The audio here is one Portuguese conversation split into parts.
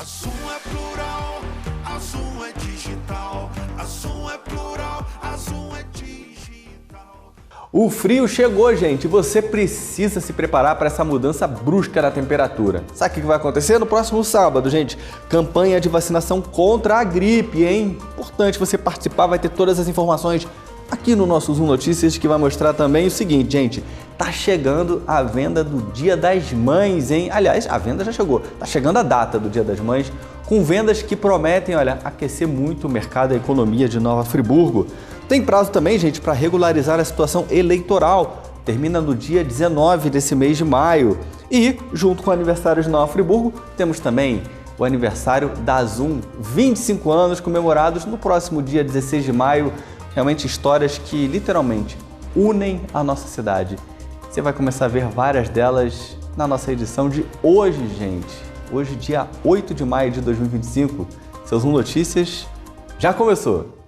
A Zoom é plural, a Zoom é digital. A Zoom é plural, a Zoom é digital. O frio chegou, gente, e você precisa se preparar para essa mudança brusca na temperatura. Sabe o que vai acontecer no próximo sábado, gente? Campanha de vacinação contra a gripe, hein? Importante você participar, vai ter todas as informações aqui no nosso Zoom Notícias, que vai mostrar também o seguinte, gente, tá chegando a venda do Dia das Mães, hein? Aliás, a venda já chegou, tá chegando a data do Dia das Mães, com vendas que prometem, olha, aquecer muito o mercado e a economia de Nova Friburgo. Tem prazo também, gente, para regularizar a situação eleitoral, termina no dia 19 desse mês de maio. E, junto com o aniversário de Nova Friburgo, temos também o aniversário da Zoom, 25 anos comemorados no próximo dia 16 de maio, realmente histórias que literalmente unem a nossa cidade. Você vai começar a ver várias delas na nossa edição de hoje, gente. Hoje, dia 8 de maio de 2025. Seu Zoom Notícias já começou!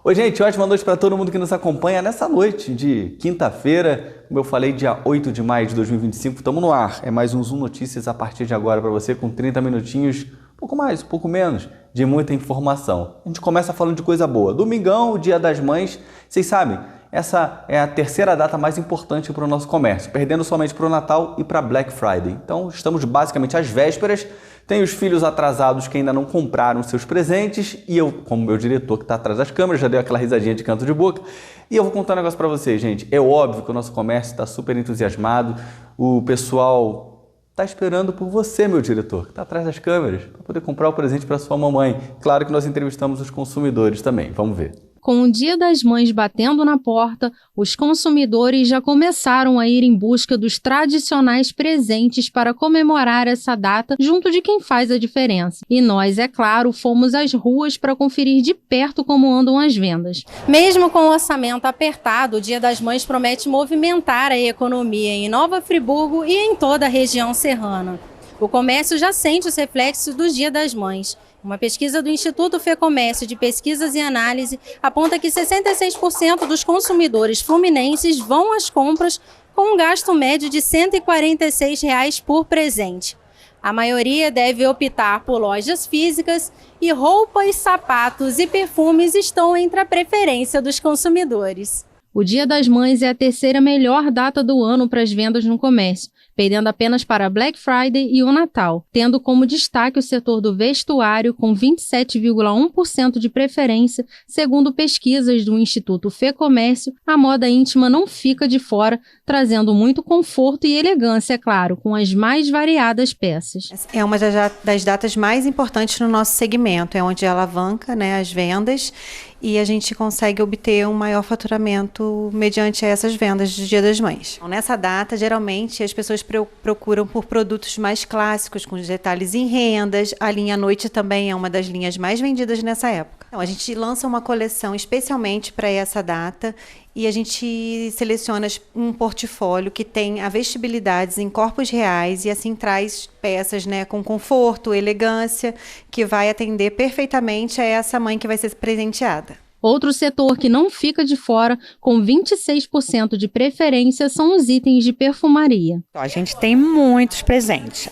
Oi, gente, ótima noite para todo mundo que nos acompanha nessa noite de quinta-feira. Como eu falei, dia 8 de maio de 2025, estamos no ar. É mais um Zoom Notícias a partir de agora para você, com 30 minutinhos, um pouco mais, um pouco menos, de muita informação. A gente começa falando de coisa boa. Domingão, o Dia das Mães, vocês sabem, essa é a terceira data mais importante para o nosso comércio, perdendo somente para o Natal e para Black Friday. Então, estamos basicamente às vésperas. Tem os filhos atrasados que ainda não compraram seus presentes e eu, como meu diretor que está atrás das câmeras, já deu aquela risadinha de canto de boca. E eu vou contar um negócio para vocês, gente. É óbvio que o nosso comércio está super entusiasmado, o pessoal está esperando por você, meu diretor, que está atrás das câmeras, para poder comprar o presente para sua mamãe. Claro que nós entrevistamos os consumidores também, vamos ver. Com o Dia das Mães batendo na porta, os consumidores já começaram a ir em busca dos tradicionais presentes para comemorar essa data junto de quem faz a diferença. E nós, é claro, fomos às ruas para conferir de perto como andam as vendas. Mesmo com o orçamento apertado, o Dia das Mães promete movimentar a economia em Nova Friburgo e em toda a região serrana. O comércio já sente os reflexos do Dia das Mães. Uma pesquisa do Instituto Fecomércio de Pesquisas e Análise aponta que 66% dos consumidores fluminenses vão às compras com um gasto médio de R$ 146 por presente. A maioria deve optar por lojas físicas e roupas, sapatos e perfumes estão entre a preferência dos consumidores. O Dia das Mães é a terceira melhor data do ano para as vendas no comércio, perdendo apenas para Black Friday e o Natal, tendo como destaque o setor do vestuário com 27,1% de preferência. Segundo pesquisas do Instituto Fecomércio, a moda íntima não fica de fora, trazendo muito conforto e elegância, é claro, com as mais variadas peças. É uma das datas mais importantes no nosso segmento, é onde alavanca, né, as vendas, e a gente consegue obter um maior faturamento mediante essas vendas do Dia das Mães. Então, nessa data, geralmente, as pessoas procuram por produtos mais clássicos, com detalhes em rendas. A linha Noite também é uma das linhas mais vendidas nessa época. Então, a gente lança uma coleção especialmente para essa data e a gente seleciona um portfólio que tem a vestibilidades em corpos reais e assim traz peças, né, com conforto, elegância, que vai atender perfeitamente a essa mãe que vai ser presenteada. Outro setor que não fica de fora, com 26% de preferência, são os itens de perfumaria. A gente tem muitos presentes,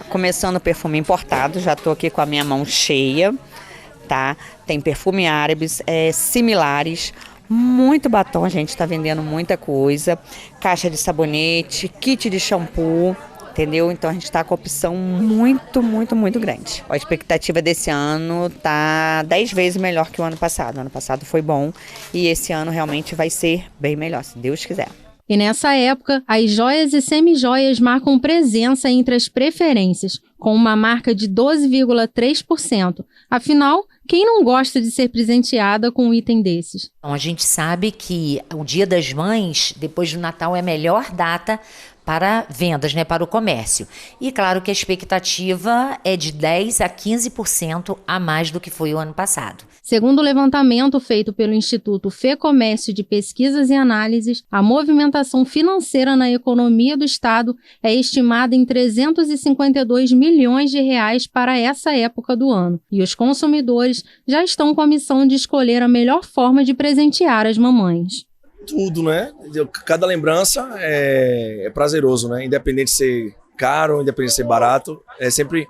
começando o perfume importado, já estou aqui com a minha mão cheia, tá? Tem perfume árabes, similares, muito batom, a gente está vendendo muita coisa, caixa de sabonete, kit de shampoo, entendeu? Então a gente está com a opção muito, muito, muito grande. A expectativa desse ano tá 10 vezes melhor que o ano passado. O ano passado foi bom e esse ano realmente vai ser bem melhor, se Deus quiser. E nessa época, as joias e semijoias marcam presença entre as preferências, com uma marca de 12,3%. Afinal, quem não gosta de ser presenteada com um item desses? Então, a gente sabe que o Dia das Mães, depois do Natal, é a melhor data para vendas, né, para o comércio. E claro que a expectativa é de 10% a 15% a mais do que foi o ano passado. Segundo o levantamento feito pelo Instituto FEComércio de Pesquisas e Análises, a movimentação financeira na economia do Estado é estimada em 352 milhões de reais para essa época do ano. E os consumidores já estão com a missão de escolher a melhor forma de presentear as mamães. Tudo, né? Cada lembrança é prazeroso, né? Independente de ser caro, independente de ser barato, é sempre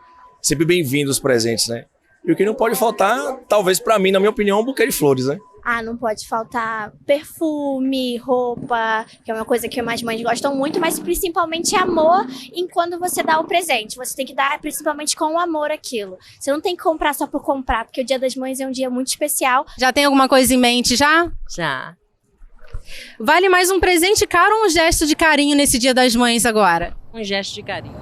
bem-vindo os presentes, né? E o que não pode faltar, talvez pra mim, na minha opinião, é um buquê de flores, né? Não pode faltar perfume, roupa, que é uma coisa que as mães gostam muito, mas principalmente amor em quando você dá o presente. Você tem que dar principalmente com amor aquilo. Você não tem que comprar só por comprar, porque o Dia das Mães é um dia muito especial. Já tem alguma coisa em mente já? Já. Vale mais um presente caro ou um gesto de carinho nesse Dia das Mães agora? Um gesto de carinho.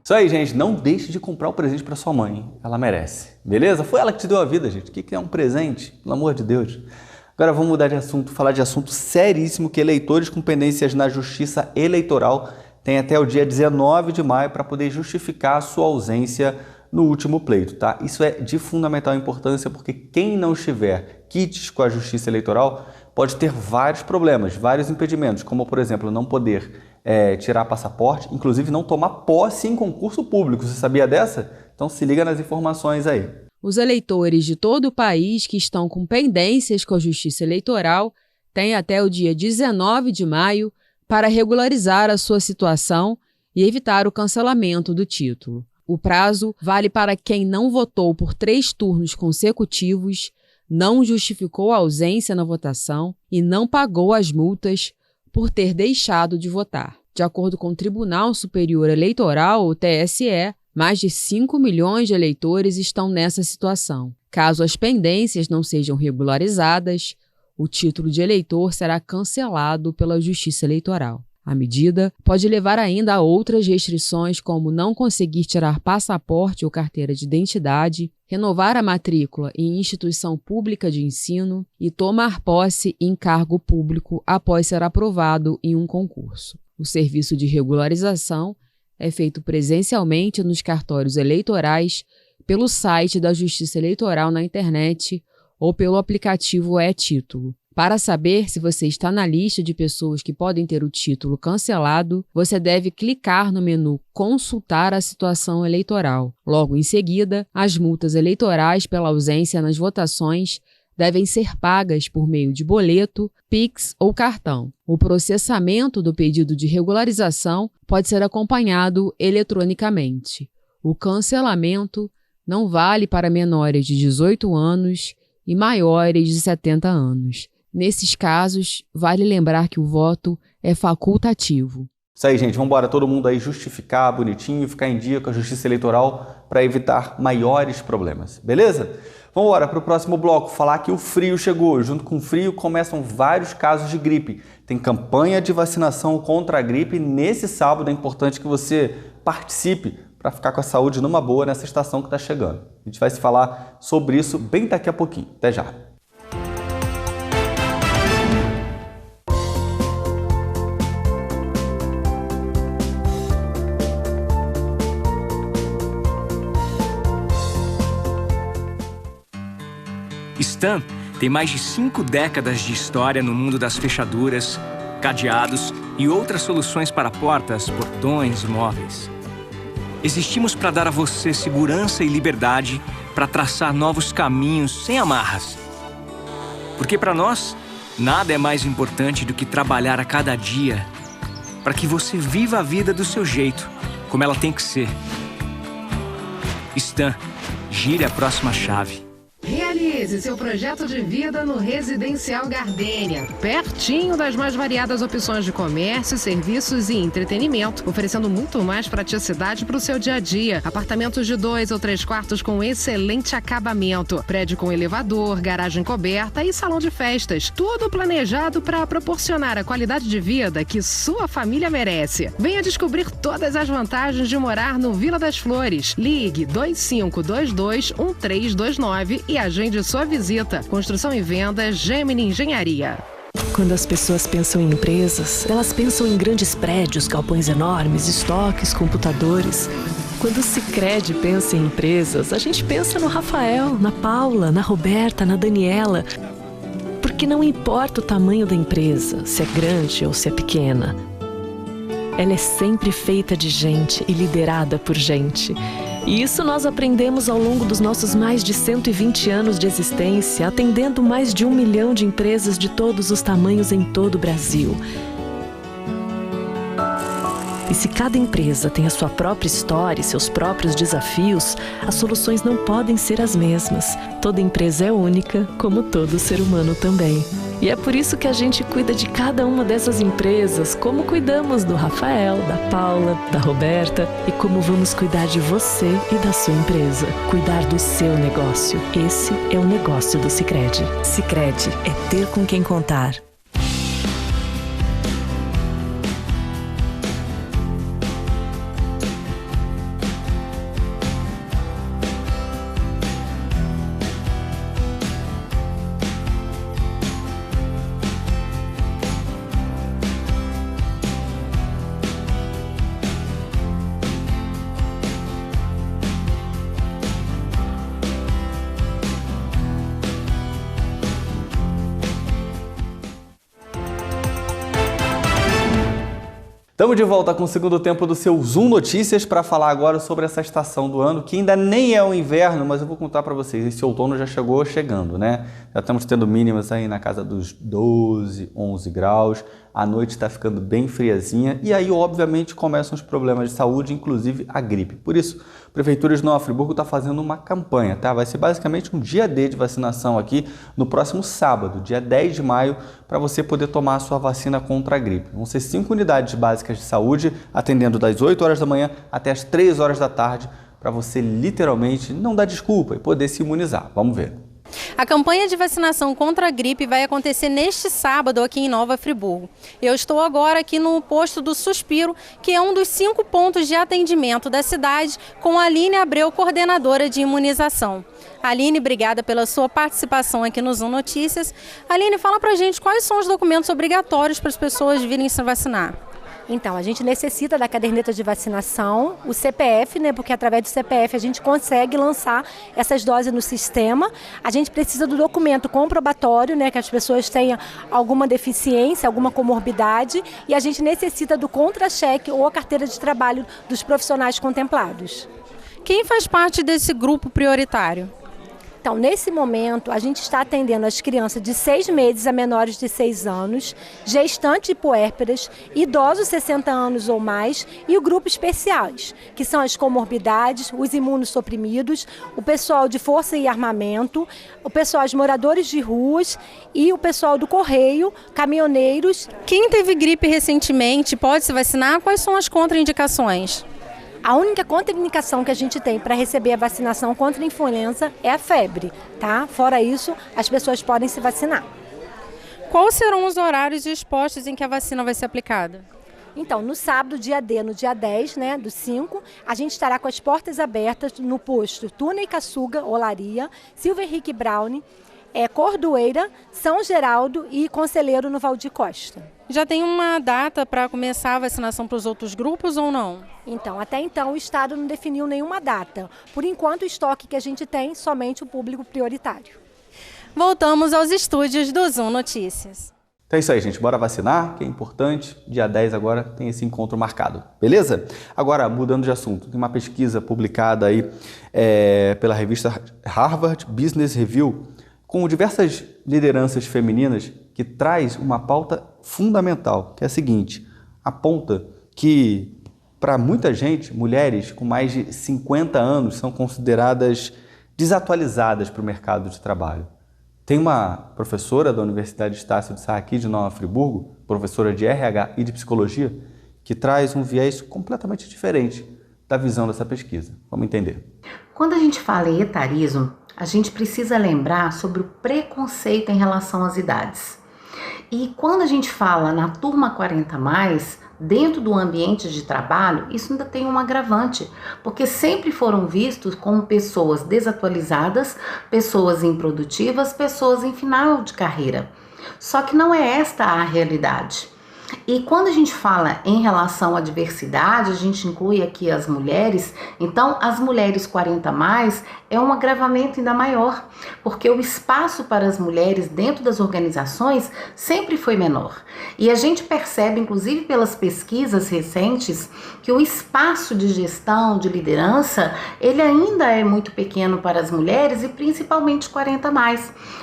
Isso aí, gente. Não deixe de comprar o presente para sua mãe. Ela merece. Beleza? Foi ela que te deu a vida, gente. O que é um presente? Pelo amor de Deus. Agora vamos mudar de assunto, falar de assunto seríssimo que eleitores com pendências na Justiça Eleitoral têm até o dia 19 de maio para poder justificar a sua ausência no último pleito, tá? Isso é de fundamental importância porque quem não estiver quites com a Justiça Eleitoral pode ter vários problemas, vários impedimentos, como, por exemplo, não poder tirar passaporte, inclusive não tomar posse em concurso público. Você sabia dessa? Então se liga nas informações aí. Os eleitores de todo o país que estão com pendências com a Justiça Eleitoral têm até o dia 19 de maio para regularizar a sua situação e evitar o cancelamento do título. O prazo vale para quem não votou por 3 turnos consecutivos, não justificou a ausência na votação e não pagou as multas por ter deixado de votar. De acordo com o Tribunal Superior Eleitoral, o TSE, mais de 5 milhões de eleitores estão nessa situação. Caso as pendências não sejam regularizadas, o título de eleitor será cancelado pela Justiça Eleitoral. A medida pode levar ainda a outras restrições, como não conseguir tirar passaporte ou carteira de identidade, renovar a matrícula em instituição pública de ensino e tomar posse em cargo público após ser aprovado em um concurso. O serviço de regularização é feito presencialmente nos cartórios eleitorais, pelo site da Justiça Eleitoral na internet ou pelo aplicativo e-Título. Para saber se você está na lista de pessoas que podem ter o título cancelado, você deve clicar no menu Consultar a situação eleitoral. Logo em seguida, as multas eleitorais pela ausência nas votações devem ser pagas por meio de boleto, Pix ou cartão. O processamento do pedido de regularização pode ser acompanhado eletronicamente. O cancelamento não vale para menores de 18 anos e maiores de 70 anos. Nesses casos, vale lembrar que o voto é facultativo. Isso aí, gente. Vamos embora todo mundo aí justificar bonitinho, ficar em dia com a Justiça Eleitoral para evitar maiores problemas. Beleza? Vamos embora para o próximo bloco, falar que o frio chegou. Junto com o frio começam vários casos de gripe. Tem campanha de vacinação contra a gripe nesse sábado. É importante que você participe para ficar com a saúde numa boa nessa estação que está chegando. A gente vai se falar sobre isso bem daqui a pouquinho. Até já! Stan tem mais de 5 décadas de história no mundo das fechaduras, cadeados e outras soluções para portas, portões e móveis. Existimos para dar a você segurança e liberdade para traçar novos caminhos sem amarras. Porque para nós, nada é mais importante do que trabalhar a cada dia para que você viva a vida do seu jeito, como ela tem que ser. Stan, gire a próxima chave. Realize seu projeto de vida no Residencial Gardênia, pertinho das mais variadas opções de comércio, serviços e entretenimento, oferecendo muito mais praticidade para o seu dia a dia. Apartamentos de 2 ou 3 quartos com excelente acabamento, prédio com elevador, garagem coberta e salão de festas, tudo planejado para proporcionar a qualidade de vida que sua família merece. Venha descobrir todas as vantagens de morar no Vila das Flores. Ligue 2522-1329 e agende sua visita. Construção e vendas Gemini Engenharia. Quando as pessoas pensam em empresas, elas pensam em grandes prédios, galpões enormes, estoques, computadores. Quando o Sicredi pensa em empresas, a gente pensa no Rafael, na Paula, na Roberta, na Daniela. Porque não importa o tamanho da empresa, se é grande ou se é pequena. Ela é sempre feita de gente e liderada por gente. E isso nós aprendemos ao longo dos nossos mais de 120 anos de existência, atendendo mais de 1 milhão de empresas de todos os tamanhos em todo o Brasil. E se cada empresa tem a sua própria história e seus próprios desafios, as soluções não podem ser as mesmas. Toda empresa é única, como todo ser humano também. E é por isso que a gente cuida de cada uma dessas empresas, como cuidamos do Rafael, da Paula, da Roberta e como vamos cuidar de você e da sua empresa. Cuidar do seu negócio. Esse é o negócio do Sicredi. Sicredi é ter com quem contar. Estamos de volta com o segundo tempo do seu Zoom Notícias para falar agora sobre essa estação do ano, que ainda nem é o inverno, mas eu vou contar para vocês, esse outono já chegou chegando, né? Já estamos tendo mínimas aí na casa dos 12, 11 graus, a noite está ficando bem friazinha e aí, obviamente, começam os problemas de saúde, inclusive a gripe. Por isso, a Prefeitura de Nova Friburgo está fazendo uma campanha, tá? Vai ser basicamente um dia D de vacinação aqui no próximo sábado, dia 10 de maio, para você poder tomar a sua vacina contra a gripe. Vão ser 5 unidades básicas de saúde, atendendo das 8 horas da manhã até as 3 horas da tarde, para você literalmente não dar desculpa e poder se imunizar. Vamos ver. A campanha de vacinação contra a gripe vai acontecer neste sábado aqui em Nova Friburgo. Eu estou agora aqui no posto do Suspiro, que é um dos 5 pontos de atendimento da cidade, com a Aline Abreu, coordenadora de imunização. Aline, obrigada pela sua participação aqui no Zoom Notícias. Aline, fala pra gente quais são os documentos obrigatórios para as pessoas virem se vacinar. Então, a gente necessita da caderneta de vacinação, o CPF, né, porque através do CPF a gente consegue lançar essas doses no sistema. A gente precisa do documento comprobatório, né, que as pessoas tenham alguma deficiência, alguma comorbidade, e a gente necessita do contra-cheque ou a carteira de trabalho dos profissionais contemplados. Quem faz parte desse grupo prioritário? Então, nesse momento, a gente está atendendo as crianças de 6 meses a menores de 6 anos, gestantes e puérperas, idosos 60 anos ou mais e o grupo especiais, que são as comorbidades, os imunossuprimidos, o pessoal de força e armamento, o pessoal, os moradores de ruas e o pessoal do correio, caminhoneiros. Quem teve gripe recentemente pode se vacinar? Quais são as contraindicações? A única contraindicação que a gente tem para receber a vacinação contra a influenza é a febre, tá? Fora isso, as pessoas podem se vacinar. Quais serão os horários e os postos em que a vacina vai ser aplicada? Então, no sábado, dia D, no dia 10, né, do 5, a gente estará com as portas abertas no posto Tuna e Caçuga, Olaria, Silva Henrique Brown, Cordoeira, São Geraldo e Conselheiro no Valdir Costa. Já tem uma data para começar a vacinação para os outros grupos ou não? Então, até então o Estado não definiu nenhuma data. Por enquanto, o estoque que a gente tem, somente o público prioritário. Voltamos aos estúdios do Zoom Notícias. Então é isso aí, gente. Bora vacinar, que é importante. Dia 10 agora tem esse encontro marcado, beleza? Agora, mudando de assunto, tem uma pesquisa publicada aí pela revista Harvard Business Review, com diversas lideranças femininas, que traz uma pauta fundamental, que é a seguinte: aponta que, para muita gente, mulheres com mais de 50 anos são consideradas desatualizadas para o mercado de trabalho. Tem uma professora da Universidade Estácio de Sá aqui de Nova Friburgo, professora de RH e de Psicologia, que traz um viés completamente diferente da visão dessa pesquisa. Vamos entender. Quando a gente fala em etarismo, a gente precisa lembrar sobre o preconceito em relação às idades. E quando a gente fala na turma 40+, dentro do ambiente de trabalho, isso ainda tem um agravante, porque sempre foram vistos como pessoas desatualizadas, pessoas improdutivas, pessoas em final de carreira. Só que não é esta a realidade. E quando a gente fala em relação à diversidade, a gente inclui aqui as mulheres, então as mulheres 40+, é um agravamento ainda maior, porque o espaço para as mulheres dentro das organizações sempre foi menor. E a gente percebe, inclusive pelas pesquisas recentes, que o espaço de gestão, de liderança, ele ainda é muito pequeno para as mulheres e principalmente 40+.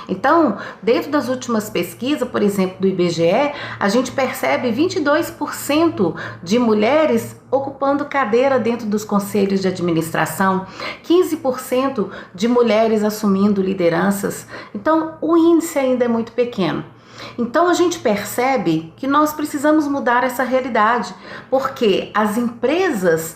Então, dentro das últimas pesquisas, por exemplo, do IBGE, a gente percebe 22% de mulheres ocupando cadeira dentro dos conselhos de administração, 15% de mulheres assumindo lideranças. Então, o índice ainda é muito pequeno. Então a gente percebe que nós precisamos mudar essa realidade, porque as empresas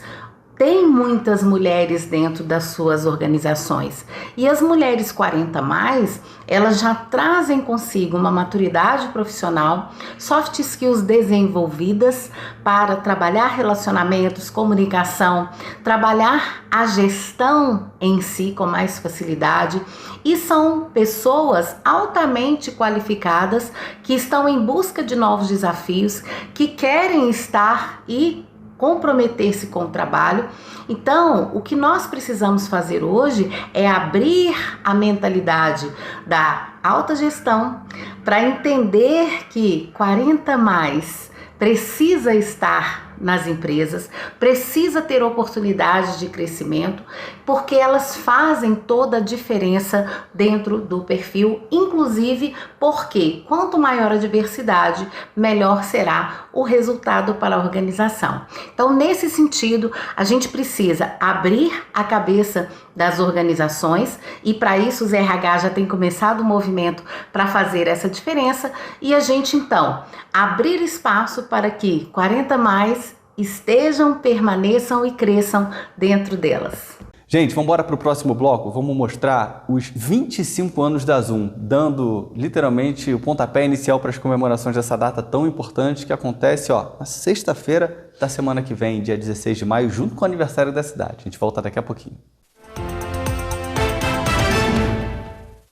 têm muitas mulheres dentro das suas organizações e as mulheres 40+, elas já trazem consigo uma maturidade profissional, soft skills desenvolvidas para trabalhar relacionamentos, comunicação, trabalhar a gestão em si com mais facilidade, e são pessoas altamente qualificadas que estão em busca de novos desafios, que querem estar e comprometer-se com o trabalho. Então, o que nós precisamos fazer hoje é abrir a mentalidade da alta gestão para entender que 40+ precisa estar nas empresas, precisa ter oportunidades de crescimento, porque elas fazem toda a diferença dentro do perfil, inclusive porque quanto maior a diversidade, melhor será o resultado para a organização. Então, nesse sentido, a gente precisa abrir a cabeça das organizações e para isso os RH já tem começado o movimento para fazer essa diferença e a gente então abrir espaço para que 40+ estejam, permaneçam e cresçam dentro delas. Gente, vamos embora para o próximo bloco. Vamos mostrar os 25 anos da Zoom, dando literalmente o pontapé inicial para as comemorações dessa data tão importante que acontece na sexta-feira da semana que vem, dia 16 de maio, junto com o aniversário da cidade. A gente volta daqui a pouquinho.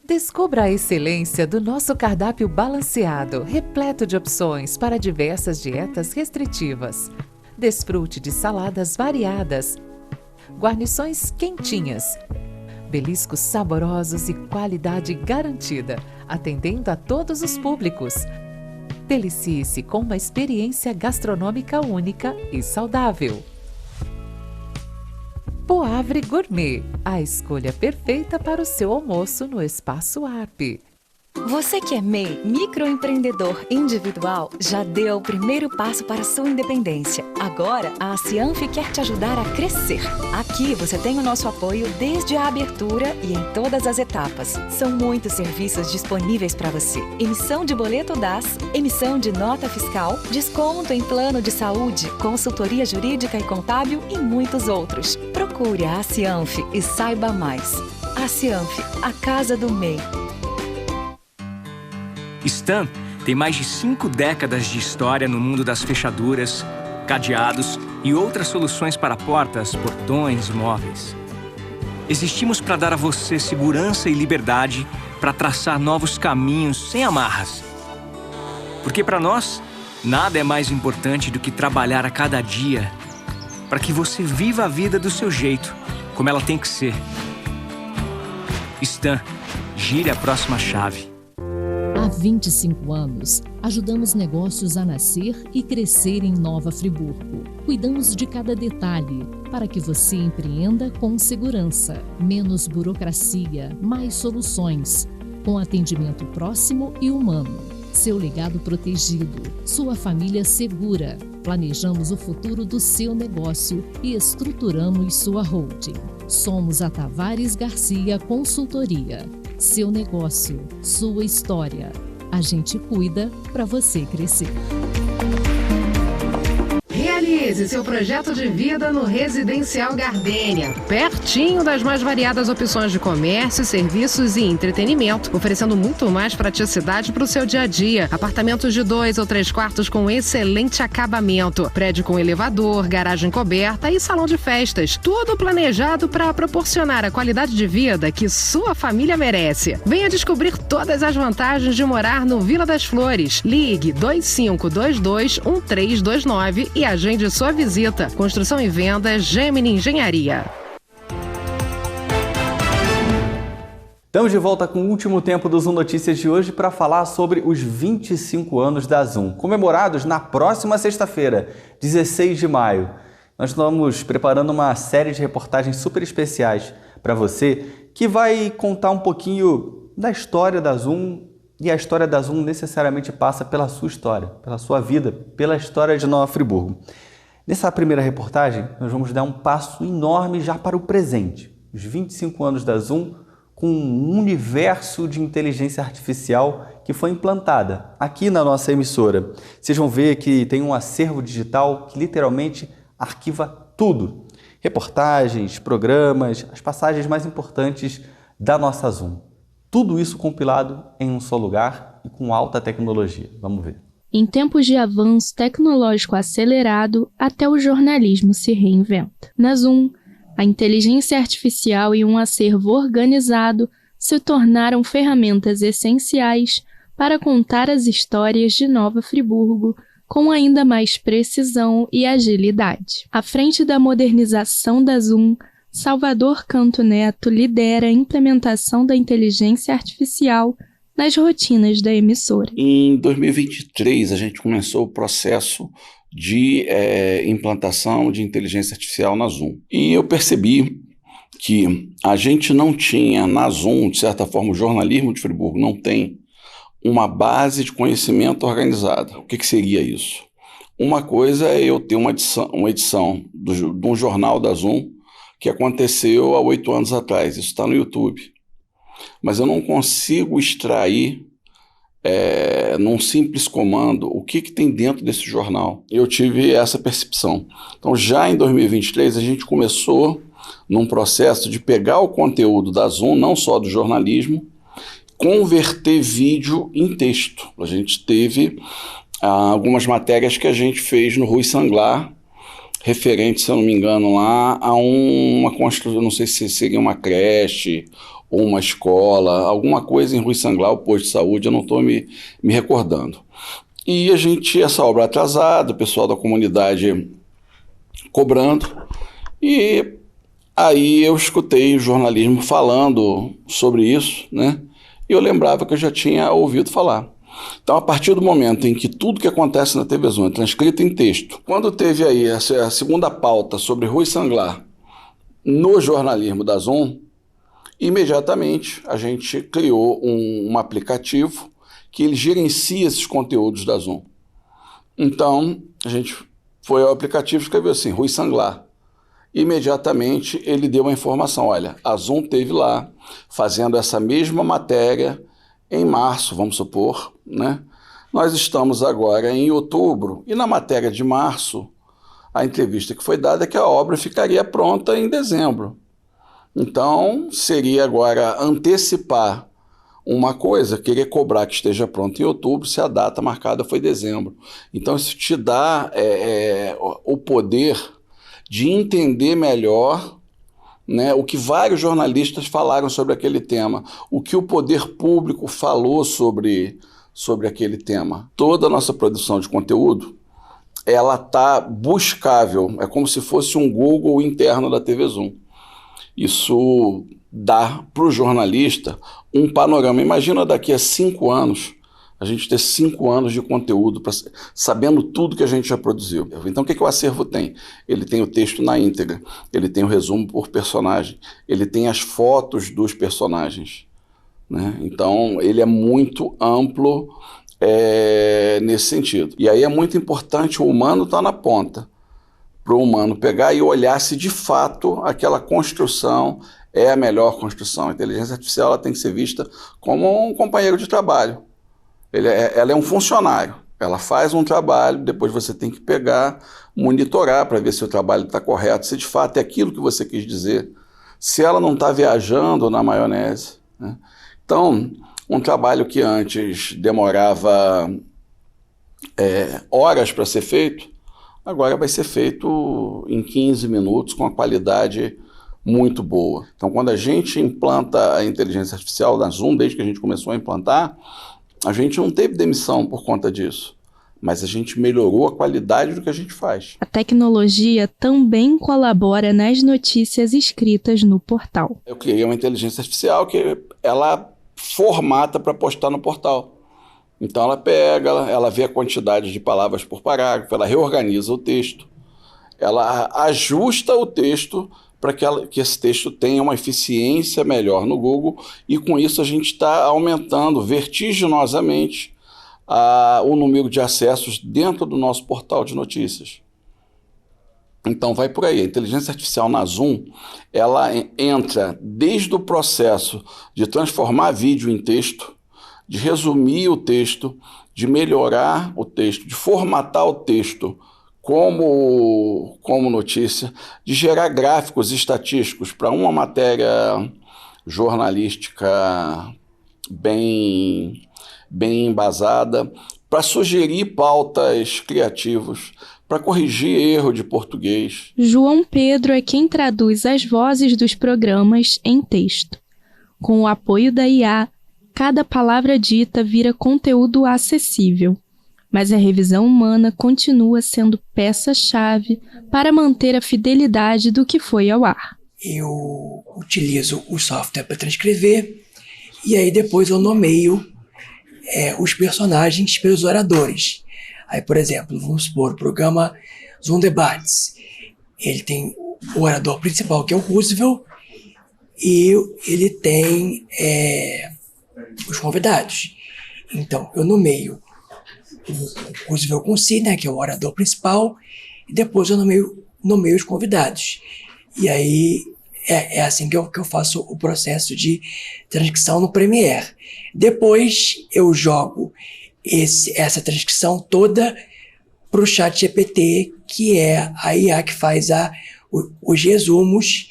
Descubra a excelência do nosso cardápio balanceado, repleto de opções para diversas dietas restritivas. Desfrute de saladas variadas, guarnições quentinhas, beliscos saborosos e qualidade garantida, atendendo a todos os públicos. Delicie-se com uma experiência gastronômica única e saudável. Poavre Gourmet, a escolha perfeita para o seu almoço no Espaço ARP. Você que é MEI, microempreendedor individual, já deu o primeiro passo para a sua independência. Agora, a Cianf quer te ajudar a crescer. Aqui você tem o nosso apoio desde a abertura e em todas as etapas. São muitos serviços disponíveis para você. Emissão de boleto DAS, emissão de nota fiscal, desconto em plano de saúde, consultoria jurídica e contábil e muitos outros. Procure a Cianf e saiba mais. A Cianf, a casa do MEI. Stan tem mais de 5 décadas de história no mundo das fechaduras, cadeados e outras soluções para portas, portões e móveis. Existimos para dar a você segurança e liberdade para traçar novos caminhos sem amarras. Porque para nós, nada é mais importante do que trabalhar a cada dia para que você viva a vida do seu jeito, como ela tem que ser. Stan, gire a próxima chave. Há 25 anos, ajudamos negócios a nascer e crescer em Nova Friburgo. Cuidamos de cada detalhe para que você empreenda com segurança, menos burocracia, mais soluções, com atendimento próximo e humano. Seu legado protegido, sua família segura. Planejamos o futuro do seu negócio e estruturamos sua holding. Somos a Tavares Garcia Consultoria. Seu negócio, sua história. A gente cuida para você crescer. Realize Realize seu projeto de vida no Residencial Gardênia, pertinho das mais variadas opções de comércio, serviços e entretenimento, oferecendo muito mais praticidade para o seu dia a dia. Apartamentos de 2 ou 3 quartos com excelente acabamento, prédio com elevador, garagem coberta e salão de festas. Tudo planejado para proporcionar a qualidade de vida que sua família merece. Venha descobrir todas as vantagens de morar no Vila das Flores. Ligue 2522-1329 e agende sua visita. Construção e venda Gemini Engenharia. Estamos de volta com o último tempo do Zoom Notícias de hoje para falar sobre os 25 anos da Zoom, comemorados na próxima sexta-feira, 16 de maio. Nós estamos preparando uma série de reportagens super especiais para você, que vai contar um pouquinho da história da Zoom, e a história da Zoom necessariamente passa pela sua história, pela sua vida, pela história de Nova Friburgo. Nessa primeira reportagem, nós vamos dar um passo enorme já para o presente. Os 25 anos da Zoom, com um universo de inteligência artificial que foi implantada aqui na nossa emissora. Vocês vão ver que tem um acervo digital que literalmente arquiva tudo. Reportagens, programas, as passagens mais importantes da nossa Zoom. Tudo isso compilado em um só lugar e com alta tecnologia. Vamos ver. Em tempos de avanço tecnológico acelerado, até o jornalismo se reinventa. Na Zoom, a inteligência artificial e um acervo organizado se tornaram ferramentas essenciais para contar as histórias de Nova Friburgo com ainda mais precisão e agilidade. À frente da modernização da Zoom, Salvador Canto Neto lidera a implementação da inteligência artificial nas rotinas da emissora. Em 2023, a gente começou o processo de implantação de inteligência artificial na Zoom. E eu percebi que a gente não tinha na Zoom, de certa forma, o jornalismo de Friburgo não tem uma base de conhecimento organizada. O que seria isso? Uma coisa é eu ter uma edição de um jornal da Zoom que aconteceu há 8 anos atrás. Isso está no YouTube. Mas eu não consigo extrair, num simples comando, o que tem dentro desse jornal. Eu tive essa percepção. Então, já em 2023, a gente começou num processo de pegar o conteúdo da Zoom, não só do jornalismo, converter vídeo em texto. A gente teve algumas matérias que a gente fez no Rui Sanglar, referente, se eu não me engano, lá a uma construção, não sei se seria uma creche ou uma escola, alguma coisa em Rui Sanglar, o posto de saúde, eu não estou me recordando. E a gente, essa obra atrasada, o pessoal da comunidade cobrando, e aí eu escutei o jornalismo falando sobre isso, né? E eu lembrava que eu já tinha ouvido falar. Então, a partir do momento em que tudo que acontece na TV Zoom é transcrito em texto, quando teve aí a segunda pauta sobre Rui Sanglar no jornalismo da Zoom, imediatamente a gente criou um aplicativo que ele gerencia esses conteúdos da Zoom. Então, a gente foi ao aplicativo e escreveu assim, Rui Sanglar. Imediatamente ele deu uma informação, olha, a Zoom esteve lá fazendo essa mesma matéria em março, vamos supor, né? Nós estamos agora em outubro e na matéria de março, a entrevista que foi dada é que a obra ficaria pronta em dezembro. Então, seria agora antecipar uma coisa, querer cobrar que esteja pronta em outubro se a data marcada foi dezembro. Então, isso te dá o poder de entender melhor, né, o que vários jornalistas falaram sobre aquele tema, o que o poder público falou sobre aquele tema. Toda a nossa produção de conteúdo, ela está buscável, é como se fosse um Google interno da TV Zoom. Isso dá para o jornalista um panorama. Imagina daqui a 5 anos, a gente ter 5 anos de conteúdo, sabendo tudo que a gente já produziu. Então, o que o acervo tem? Ele tem o texto na íntegra, ele tem o resumo por personagem, ele tem as fotos dos personagens, né? Então, ele é muito amplo nesse sentido. E aí é muito importante o humano estar na ponta, para o humano pegar e olhar se de fato aquela construção é a melhor construção. A inteligência artificial ela tem que ser vista como um companheiro de trabalho. Ela é um funcionário, Ela faz um trabalho, depois você tem que pegar, monitorar para ver se o trabalho está correto, se de fato é aquilo que você quis dizer, se ela não está viajando na maionese, né? Então, um trabalho que antes demorava horas para ser feito, agora vai ser feito em 15 minutos com uma qualidade muito boa. Então, quando a gente implanta a inteligência artificial na Zoom, desde que a gente começou a implantar, a gente não teve demissão por conta disso, mas a gente melhorou a qualidade do que a gente faz. A tecnologia também colabora nas notícias escritas no portal. Eu criei uma inteligência artificial que ela formata para postar no portal. Então ela pega, ela vê a quantidade de palavras por parágrafo, ela reorganiza o texto, ela ajusta o texto para que esse texto tenha uma eficiência melhor no Google, e com isso a gente está aumentando vertiginosamente o número de acessos dentro do nosso portal de notícias. Então vai por aí. A inteligência artificial na Zoom, ela entra desde o processo de transformar vídeo em texto, de resumir o texto, de melhorar o texto, de formatar o texto como notícia, de gerar gráficos estatísticos para uma matéria jornalística bem embasada, para sugerir pautas criativas, para corrigir erro de português. João Pedro é quem traduz as vozes dos programas em texto. Com o apoio da IA, cada palavra dita vira conteúdo acessível, mas a revisão humana continua sendo peça-chave para manter a fidelidade do que foi ao ar. Eu utilizo o software para transcrever e aí depois eu nomeio os personagens pelos oradores. Aí, por exemplo, vamos supor, o programa Zoom Debates. Ele tem o orador principal, que é o Roosevelt, e ele tem os convidados. Então, eu nomeio o Roosevelt com si, né, que é o orador principal, e depois eu nomeio os convidados. E aí é assim que eu faço o processo de transcrição no Premiere. Depois eu jogo essa transcrição toda para o ChatGPT, que é a IA que faz os resumos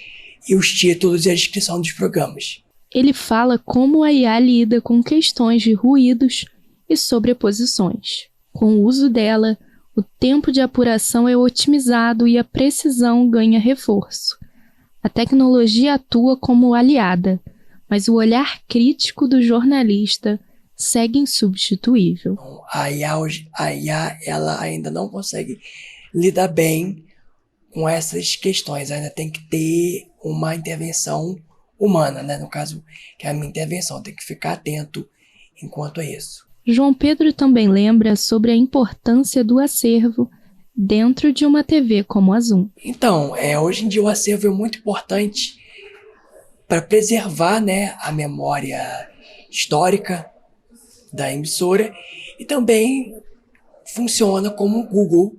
e os títulos e a descrição dos programas. Ele fala como a IA lida com questões de ruídos e sobreposições. Com o uso dela, o tempo de apuração é otimizado e a precisão ganha reforço. A tecnologia atua como aliada, mas o olhar crítico do jornalista segue insubstituível. A IA ela ainda não consegue lidar bem com essas questões, ainda tem que ter uma intervenção humana, né? No caso, que é a minha intervenção, tem que ficar atento enquanto é isso. João Pedro também lembra sobre a importância do acervo dentro de uma TV como a Zoom. Então, hoje em dia o acervo é muito importante para preservar, né, a memória histórica da emissora, e também funciona como um Google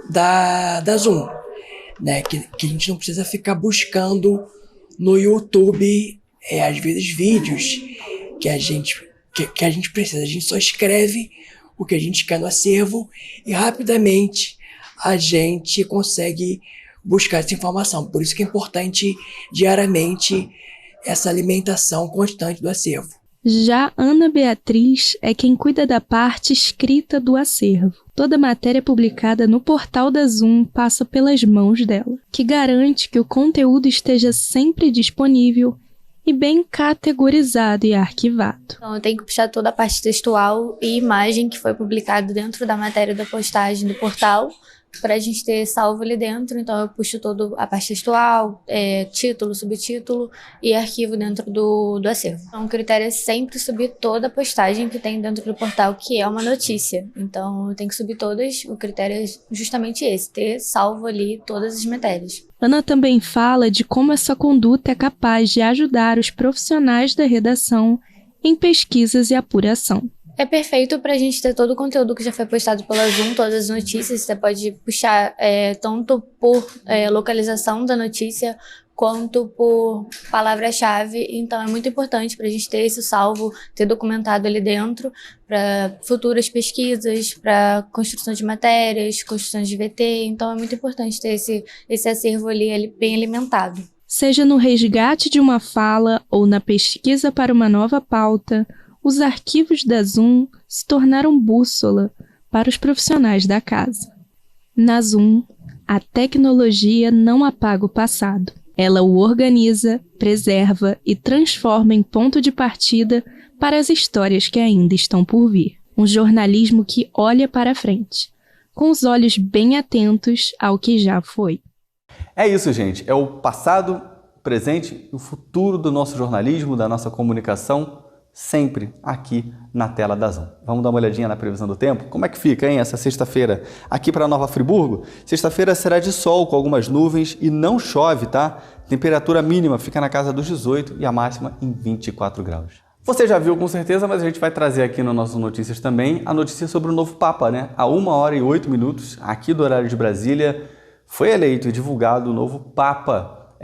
da Zoom, né, que a gente não precisa ficar buscando no YouTube, às vezes, vídeos que a gente precisa. A gente só escreve o que a gente quer no acervo e rapidamente a gente consegue buscar essa informação. Por isso que é importante diariamente essa alimentação constante do acervo. Já Ana Beatriz é quem cuida da parte escrita do acervo. Toda matéria publicada no portal da Zoom passa pelas mãos dela, que garante que o conteúdo esteja sempre disponível e bem categorizado e arquivado. Então, eu tenho que puxar toda a parte textual e imagem que foi publicado dentro da matéria da postagem do portal, para a gente ter salvo ali dentro. Então eu puxo toda a parte textual, título, subtítulo e arquivo dentro do acervo. Então o critério é sempre subir toda a postagem que tem dentro do portal, que é uma notícia. Então eu tenho que subir todas, o critério é justamente esse, ter salvo ali todas as matérias. Ana também fala de como essa conduta é capaz de ajudar os profissionais da redação em pesquisas e apuração. É perfeito para a gente ter todo o conteúdo que já foi postado pela Zoom, todas as notícias. Você pode puxar tanto por localização da notícia, quanto por palavra-chave. Então é muito importante para a gente ter isso salvo, ter documentado ali dentro, para futuras pesquisas, para construção de matérias, construção de VT. Então é muito importante ter esse acervo ali bem alimentado. Seja no resgate de uma fala ou na pesquisa para uma nova pauta, os arquivos da Zoom se tornaram bússola para os profissionais da casa. Na Zoom, a tecnologia não apaga o passado. Ela o organiza, preserva e transforma em ponto de partida para as histórias que ainda estão por vir. Um jornalismo que olha para frente, com os olhos bem atentos ao que já foi. É isso, gente. É o passado, o presente e o futuro do nosso jornalismo, da nossa comunicação, sempre aqui na tela da Zoom. Vamos dar uma olhadinha na previsão do tempo? Como é que fica, hein, essa sexta-feira aqui para Nova Friburgo? Sexta-feira será de sol com algumas nuvens e não chove, tá? Temperatura mínima fica na casa dos 18 e a máxima em 24 graus. Você já viu com certeza, mas a gente vai trazer aqui no nosso Notícias também a notícia sobre o novo Papa, né? A 1h08, aqui do horário de Brasília, foi eleito e divulgado o novo Papa,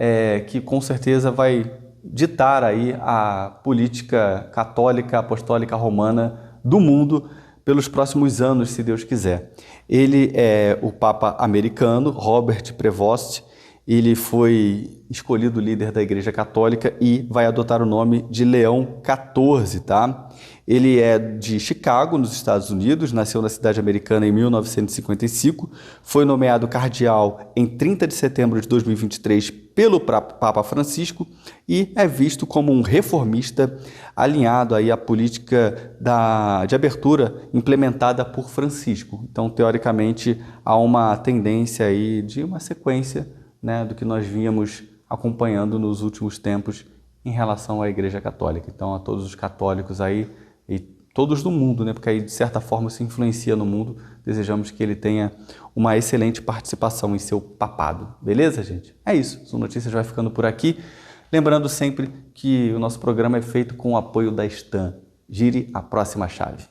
que com certeza vai ditar aí a política católica, apostólica romana do mundo pelos próximos anos, se Deus quiser. Ele é o Papa americano, Robert Prevost. Ele foi escolhido líder da Igreja Católica e vai adotar o nome de Leão XIV, tá? Ele é de Chicago, nos Estados Unidos, nasceu na cidade americana em 1955, foi nomeado cardeal em 30 de setembro de 2023 pelo Papa Francisco e é visto como um reformista alinhado aí à política de abertura implementada por Francisco. Então, teoricamente, há uma tendência aí de uma sequência, né, do que nós vínhamos acompanhando nos últimos tempos em relação à Igreja Católica. Então, a todos os católicos aí e todos do mundo, né, porque aí de certa forma se influencia no mundo, desejamos que ele tenha uma excelente participação em seu papado. Beleza, gente? É isso. O Notícias vai ficando por aqui. Lembrando sempre que o nosso programa é feito com o apoio da Stan. Gire a próxima chave.